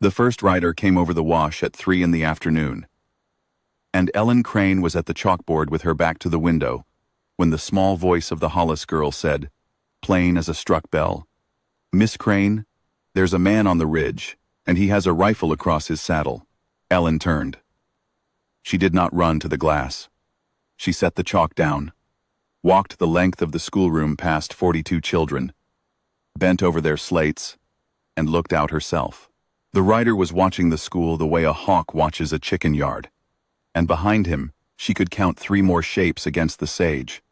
The first rider came over the wash at 3 in the afternoon, and Ellen Crane was at the chalkboard with her back to the window when the small voice of the Hollis girl said, plain as a struck bell, "Miss Crane, there's a man on the ridge, and he has a rifle across his saddle." Ellen turned. She did not run to the glass. She set the chalk down, walked the length of the schoolroom past 42 children, bent over their slates, and looked out herself. The rider was watching the school the way a hawk watches a chicken yard, and behind him she could count 3 more shapes against the sage.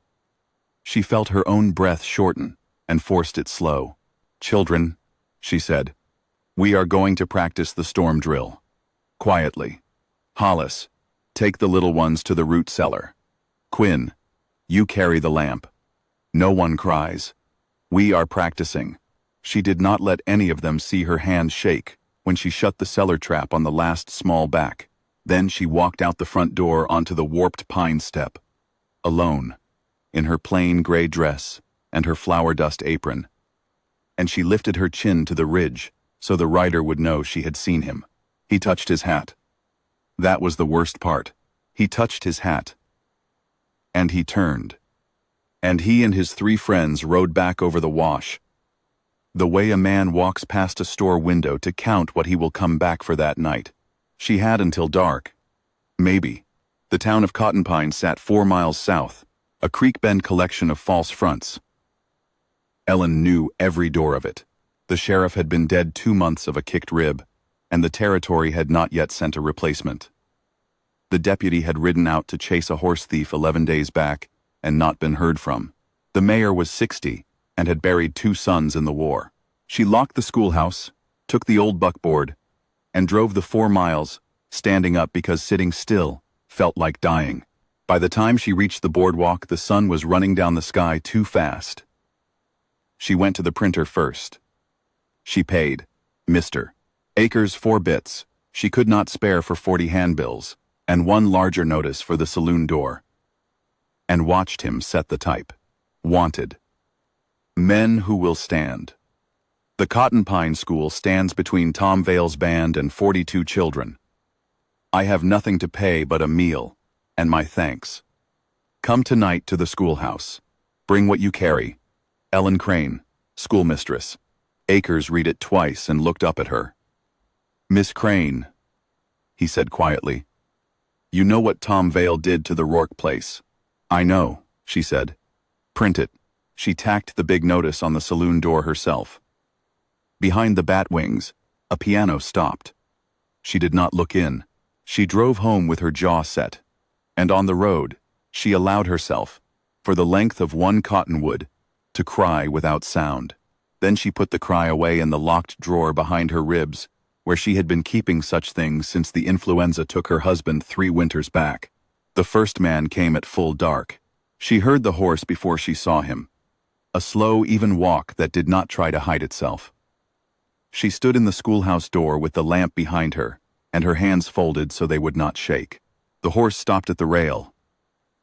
She felt her own breath shorten and forced it slow. "Children," she said, "we are going to practice the storm drill. Quietly. Hollis, take the little ones to the root cellar. Quinn, you carry the lamp. No one cries. We are practicing." She did not let any of them see her hand shake when she shut the cellar trap on the last small back. Then she walked out the front door onto the warped pine step, alone, in her plain gray dress and her flour dust apron, and she lifted her chin to the ridge so the rider would know she had seen him. He touched his hat. That was the worst part. He touched his hat. And he turned. And he and his 3 friends rode back over the wash, the way a man walks past a store window to count what he will come back for that night. She had until dark. Maybe. The town of Cotton Pine sat 4 miles south, a creek bend collection of false fronts. Ellen knew every door of it. The sheriff had been dead 2 months of a kicked rib, and the territory had not yet sent a replacement. The deputy had ridden out to chase a horse thief 11 days back and not been heard from. The mayor was 60 and had buried 2 sons in the war. She locked the schoolhouse, took the old buckboard, and drove the 4 miles, standing up because sitting still felt like dying. By the time she reached the boardwalk, the sun was running down the sky too fast. She went to the printer first. She paid, Mr. Akers 4 bits. She could not spare for 40 handbills, and 1 larger notice for the saloon door. And watched him set the type. Wanted. Men who will stand. The Cotton Pine School stands between Tom Vale's band and 42 children. I have nothing to pay but a meal, and my thanks. Come tonight to the schoolhouse. Bring what you carry. Ellen Crane, schoolmistress. Akers read it twice and looked up at her. "Miss Crane," he said quietly, "you know what Tom Vale did to the Rourke place." "I know," she said. "Print it." She tacked the big notice on the saloon door herself. Behind the bat wings, a piano stopped. She did not look in. She drove home with her jaw set, and on the road, she allowed herself, for the length of 1 cottonwood, to cry without sound. Then she put the cry away in the locked drawer behind her ribs, where she had been keeping such things since the influenza took her husband 3 winters back. The first man came at full dark. She heard the horse before she saw him, a slow, even walk that did not try to hide itself. She stood in the schoolhouse door with the lamp behind her, and her hands folded so they would not shake. The horse stopped at the rail.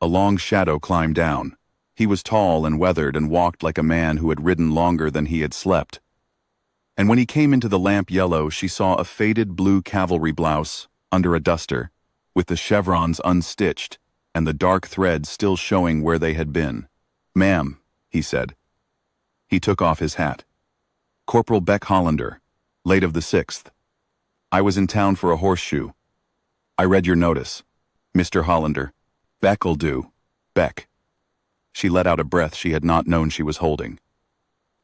A long shadow climbed down. He was tall and weathered and walked like a man who had ridden longer than he had slept. And when he came into the lamp yellow, she saw a faded blue cavalry blouse under a duster, with the chevrons unstitched and the dark threads still showing where they had been. "Ma'am," he said. He took off his hat. "Corporal Beck Hollander, late of the 6th. I was in town for a horseshoe. I read your notice. Mr. Hollander. Beck'll do. Beck." She let out a breath she had not known she was holding.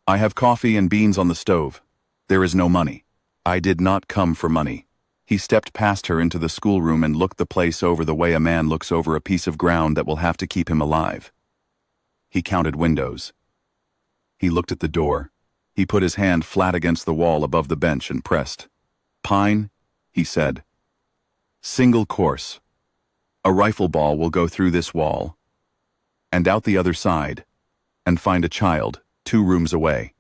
"I have coffee and beans on the stove. There is no money." "I did not come for money." He stepped past her into the schoolroom and looked the place over the way a man looks over a piece of ground that will have to keep him alive. He counted windows. He looked at the door. He put his hand flat against the wall above the bench and pressed. "Pine," he said. "Single course. A rifle ball will go through this wall, and out the other side, and find a child 2 rooms away.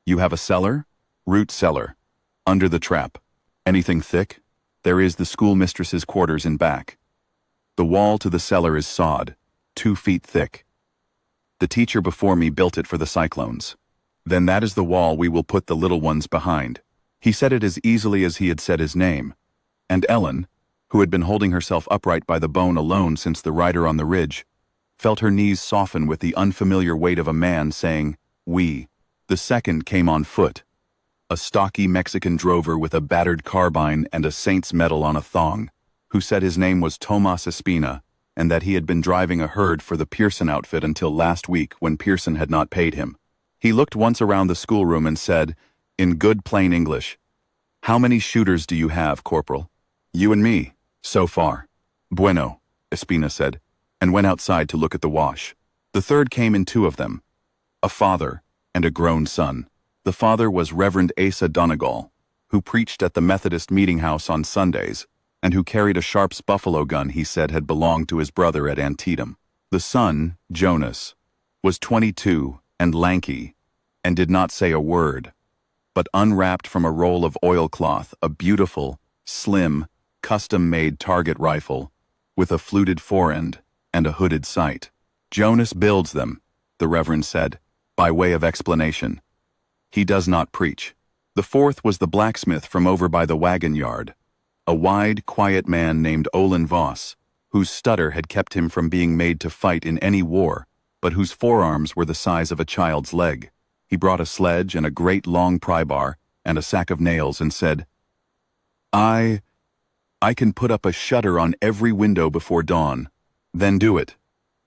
You have a cellar? Root cellar. Under the trap. Anything thick? There is the schoolmistress's quarters in back. The wall to the cellar is sod, 2 feet thick. The teacher before me built it for the cyclones. Then that is the wall we will put the little ones behind. He said it as easily as he had said his name, and Ellen, who had been holding herself upright by the bone alone since the rider on the ridge, felt her knees soften with the unfamiliar weight of a man saying, "We." The second came on foot, a stocky Mexican drover with a battered carbine and a saint's medal on a thong, who said his name was Tomas Espina and that he had been driving a herd for the Pearson outfit until last week when Pearson had not paid him. He looked once around the schoolroom and said, in good plain English, "How many shooters do you have, Corporal?" "You and me, so far." "Bueno," Espina said, and went outside to look at the wash. The third came in two of them, a father and a grown son. The father was Reverend Asa Donegal, who preached at the Methodist meeting house on Sundays, and who carried a Sharps buffalo gun he said had belonged to his brother at Antietam. The son, Jonas, was 22 and lanky, and did not say a word, but unwrapped from a roll of oilcloth a beautiful, slim, custom-made target rifle with a fluted forend and a hooded sight. "Jonas builds them," the Reverend said, by way of explanation. "He does not preach." The fourth was the blacksmith from over by the wagon yard, a wide, quiet man named Olin Voss, whose stutter had kept him from being made to fight in any war, but whose forearms were the size of a child's leg. He brought a sledge and a great long pry bar and a sack of nails and said, I can put up a shutter on every window before dawn." "Then do it,"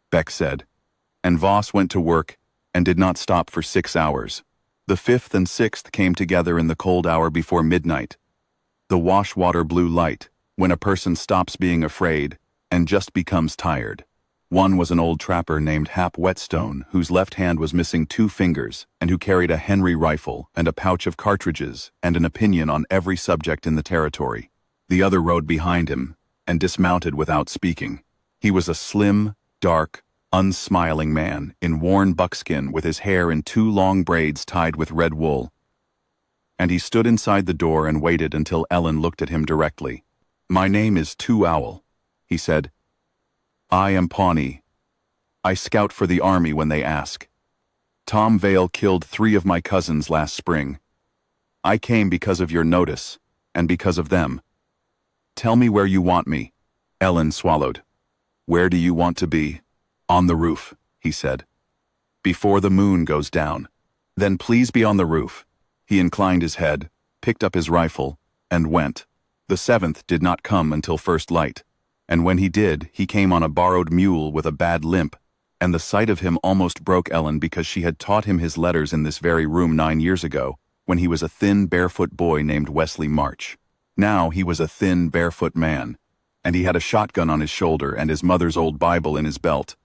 Beck said, and Voss went to work and did not stop for 6 hours. The fifth and sixth came together in the cold hour before midnight, the wash-water blue light, when a person stops being afraid and just becomes tired. One was an old trapper named Hap Whetstone, whose left hand was missing 2 fingers, and who carried a Henry rifle and a pouch of cartridges and an opinion on every subject in the territory. The other rode behind him and dismounted without speaking. He was a slim, dark, unsmiling man in worn buckskin with his hair in 2 long braids tied with red wool. And he stood inside the door and waited until Ellen looked at him directly. "My name is Two Owl," he said. "I am Pawnee. I scout for the army when they ask. Tom Vale killed 3 of my cousins last spring. I came because of your notice, and because of them. Tell me where you want me." Ellen swallowed. "Where do you want to be?" "On the roof," he said. "Before the moon goes down." "Then please be on the roof." He inclined his head, picked up his rifle, and went. The 7th did not come until first light, and when he did, he came on a borrowed mule with a bad limp, and the sight of him almost broke Ellen because she had taught him his letters in this very room 9 years ago, when he was a thin, barefoot boy named Wesley March. Now he was a thin, barefoot man, and he had a shotgun on his shoulder and his mother's old Bible in his belt.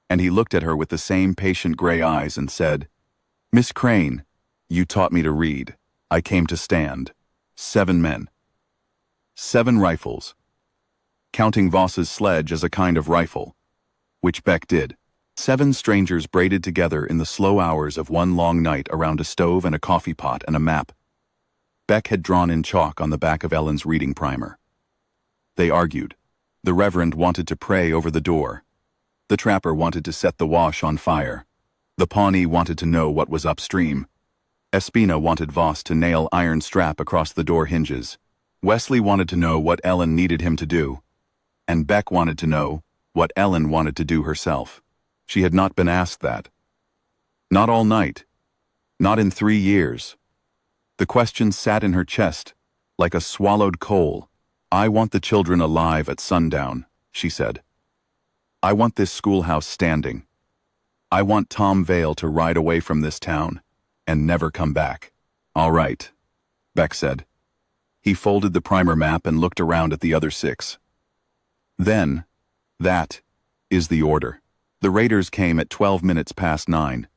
And he looked at her with the same patient gray eyes and said, "Miss Crane, you taught me to read. I came to stand. 7 men. 7 rifles. Counting Voss's sledge as a kind of rifle, which Beck did. 7 strangers braided together in the slow hours of one long night around a stove and a coffee pot and a map. Beck had drawn in chalk on the back of Ellen's reading primer. They argued. The Reverend wanted to pray over the door. The trapper wanted to set the wash on fire. The Pawnee wanted to know what was upstream. Espina wanted Voss to nail iron strap across the door hinges. Wesley wanted to know what Ellen needed him to do. And Beck wanted to know what Ellen wanted to do herself. She had not been asked that. Not all night. Not in 3 years. The question sat in her chest, like a swallowed coal. "I want the children alive at sundown," she said. "I want this schoolhouse standing. I want Tom Vale to ride away from this town and never come back." "All right," Beck said. He folded the primer map and looked around at the other 6. "Then, that is the order." The raiders came at 12 minutes past 9,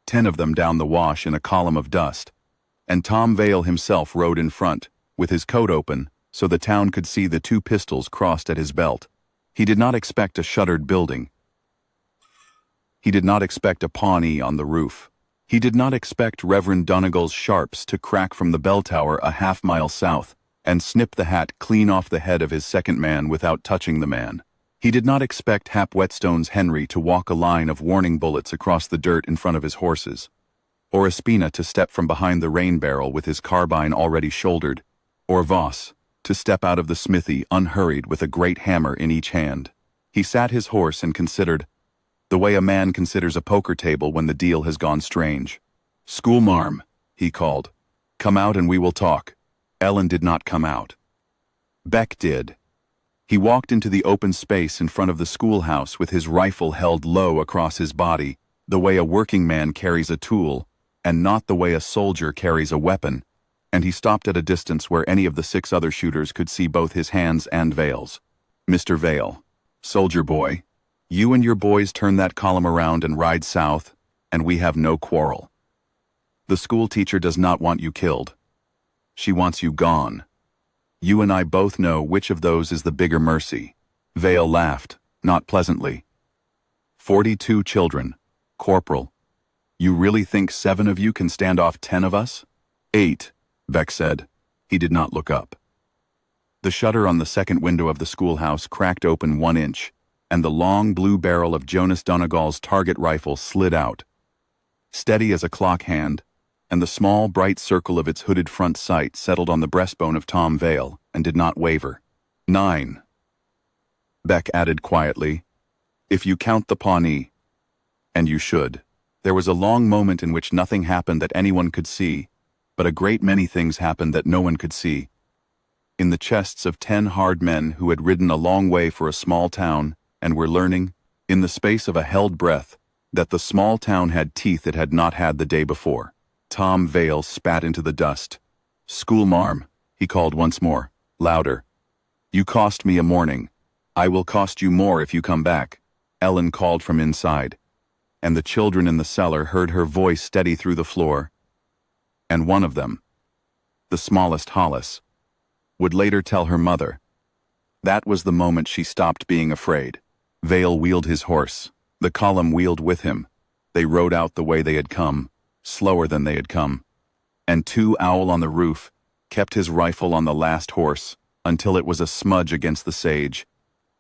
10 of them down the wash in a column of dust, and Tom Vale himself rode in front, with his coat open, so the town could see the 2 pistols crossed at his belt. He did not expect a shuttered building. He did not expect a Pawnee on the roof. He did not expect Reverend Donegal's Sharps to crack from the bell tower a half-mile south and snip the hat clean off the head of his second man without touching the man. He did not expect Hap Whetstone's Henry to walk a line of warning bullets across the dirt in front of his horses. or Espina to step from behind the rain barrel with his carbine already shouldered, or Voss to step out of the smithy unhurried with a great hammer in each hand. He sat his horse and considered, the way a man considers a poker table when the deal has gone strange. "Schoolmarm," he called. "Come out and we will talk." Ellen did not come out. Beck did. He walked into the open space in front of the schoolhouse with his rifle held low across his body, the way a working man carries a tool, and not the way a soldier carries a weapon, and he stopped at a distance where any of the 6 other shooters could see both his hands and Vale's. "Mr. Vale, soldier boy, you and your boys turn that column around and ride south, and we have no quarrel. The school teacher does not want you killed. She wants you gone. You and I both know which of those is the bigger mercy." Vale laughed, not pleasantly. 42 children, Corporal. You really think 7 of you can stand off 10 of us? 8, Beck said. He did not look up. The shutter on the second window of the schoolhouse cracked open 1 inch, and the long blue barrel of Jonas Donegal's target rifle slid out, steady as a clock hand, and the small, bright circle of its hooded front sight settled on the breastbone of Tom Vale and did not waver. 9. Beck added quietly, "If you count the Pawnee. And you should." There was a long moment in which nothing happened that anyone could see, but a great many things happened that no one could see. In the chests of 10 hard men who had ridden a long way for a small town and were learning, in the space of a held breath, that the small town had teeth it had not had the day before. Tom Vale spat into the dust. "Schoolmarm," he called once more, louder. "You cost me a morning. I will cost you more if you come back." Ellen called from inside, and the children in the cellar heard her voice steady through the floor. And one of them, the smallest Hollis, would later tell her mother. That was the moment she stopped being afraid. Vale wheeled his horse. The column wheeled with him. They rode out the way they had come, slower than they had come. And 2 Owl on the roof kept his rifle on the last horse until it was a smudge against the sage,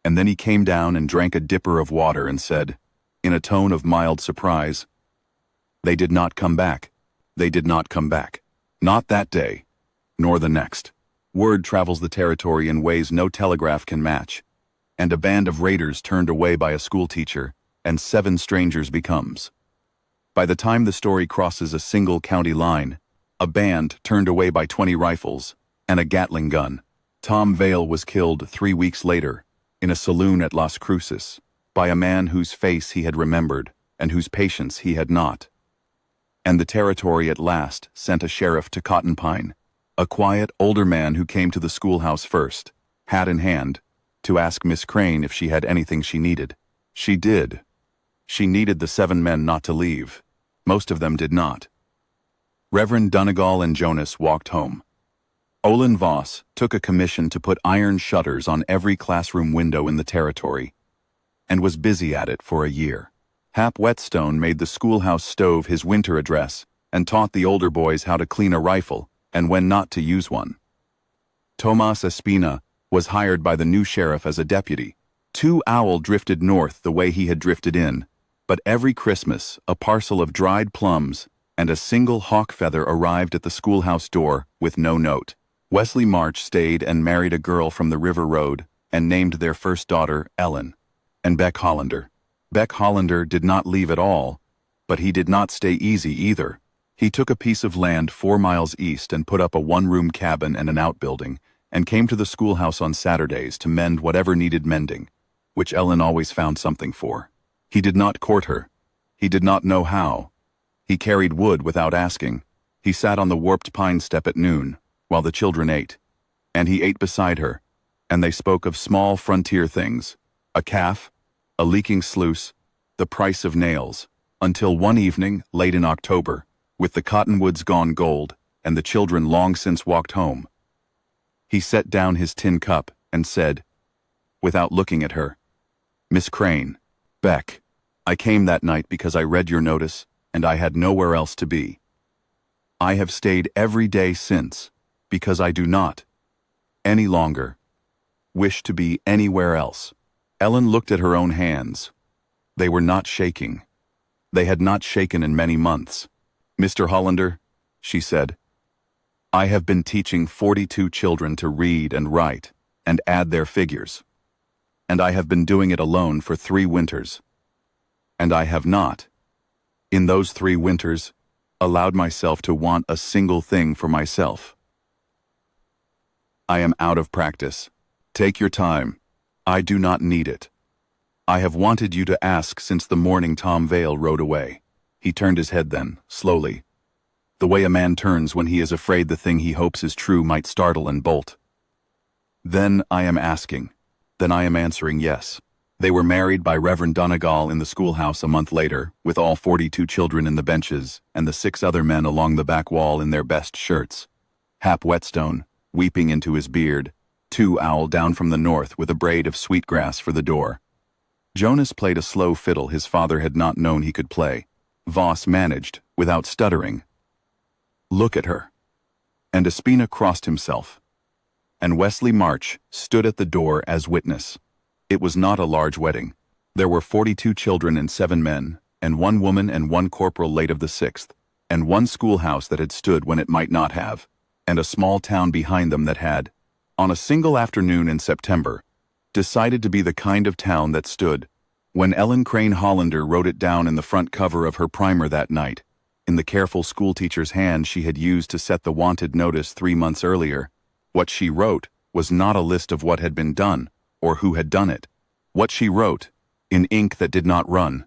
and then he came down and drank a dipper of water and said, in a tone of mild surprise, "They did not come back. They did not come back. Not that day, nor the next." Word travels the territory in ways no telegraph can match, and a band of raiders turned away by a schoolteacher, and 7 strangers becomes. By the time the story crosses a single county line, a band turned away by 20 rifles and a Gatling gun. Tom Vale was killed 3 weeks later in a saloon at Las Cruces by a man whose face he had remembered and whose patience he had not. And the territory at last sent a sheriff to Cotton Pine, a quiet, older man who came to the schoolhouse first, hat in hand, to ask Miss Crane if she had anything she needed. She did. She needed the 7 men not to leave. Most of them did not. Reverend Donegal and Jonas walked home. Olin Voss took a commission to put iron shutters on every classroom window in the territory, and was busy at it for a year. Hap Whetstone made the schoolhouse stove his winter address and taught the older boys how to clean a rifle and when not to use one. Tomas Espina was hired by the new sheriff as a deputy. 2 Owl drifted north the way he had drifted in, but every Christmas a parcel of dried plums and a single hawk feather arrived at the schoolhouse door with no note. Wesley March stayed and married a girl from the River Road and named their first daughter Ellen. And Beck Hollander. Beck Hollander did not leave at all, but he did not stay easy either. He took a piece of land 4 miles east and put up a 1-room cabin and an outbuilding, and came to the schoolhouse on Saturdays to mend whatever needed mending, which Ellen always found something for. He did not court her. He did not know how. He carried wood without asking. He sat on the warped pine step at noon, while the children ate. And he ate beside her, and they spoke of small frontier things, a calf, a leaking sluice, the price of nails, until one evening, late in October, with the cottonwoods gone gold, and the children long since walked home, he set down his tin cup and said, without looking at her, "Miss Crane, Beck, I came that night because I read your notice, and I had nowhere else to be. I have stayed every day since, because I do not, any longer, wish to be anywhere else." Ellen looked at her own hands. They were not shaking. They had not shaken in many months. Mr. Hollander, she said, I have been teaching 42 children to read and write and add their figures. And I have been doing it alone for 3 winters. And I have not, in those 3 winters, allowed myself to want a single thing for myself. I am out of practice. Take your time. I do not need it. I have wanted you to ask since the morning Tom Vale rode away. He turned his head then, slowly, the way a man turns when he is afraid the thing he hopes is true might startle and bolt. Then I am asking. Then I am answering yes. They were married by Reverend Donegal in the schoolhouse a month later, with all 42 children in the benches and the 6 other men along the back wall in their best shirts. Hap Whetstone, weeping into his beard, 2 Owl down from the north with a braid of sweetgrass for the door. Jonas played a slow fiddle his father had not known he could play. Voss managed, without stuttering. Look at her. And Espina crossed himself. And Wesley March stood at the door as witness. It was not a large wedding. There were 42 children and 7 men, and 1 woman and 1 corporal late of the 6th, and 1 schoolhouse that had stood when it might not have, and a small town behind them that had, on a single afternoon in September, decided to be the kind of town that stood. When Ellen Crane Hollander wrote it down in the front cover of her primer that night, in the careful schoolteacher's hand she had used to set the wanted notice 3 months earlier, what she wrote was not a list of what had been done, or who had done it. What she wrote, in ink that did not run,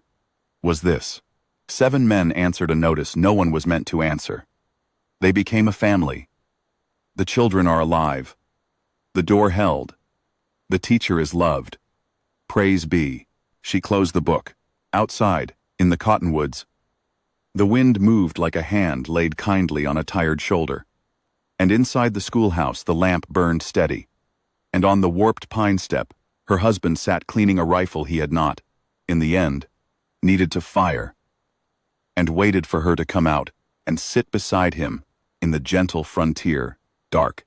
was this. 7 men answered a notice no one was meant to answer. They became a family. The children are alive. The door held. The teacher is loved. Praise be. She closed the book. Outside, in the cottonwoods, the wind moved like a hand laid kindly on a tired shoulder. And inside the schoolhouse the lamp burned steady. And on the warped pine step, her husband sat cleaning a rifle he had not, in the end, needed to fire, and waited for her to come out and sit beside him in the gentle frontier, dark.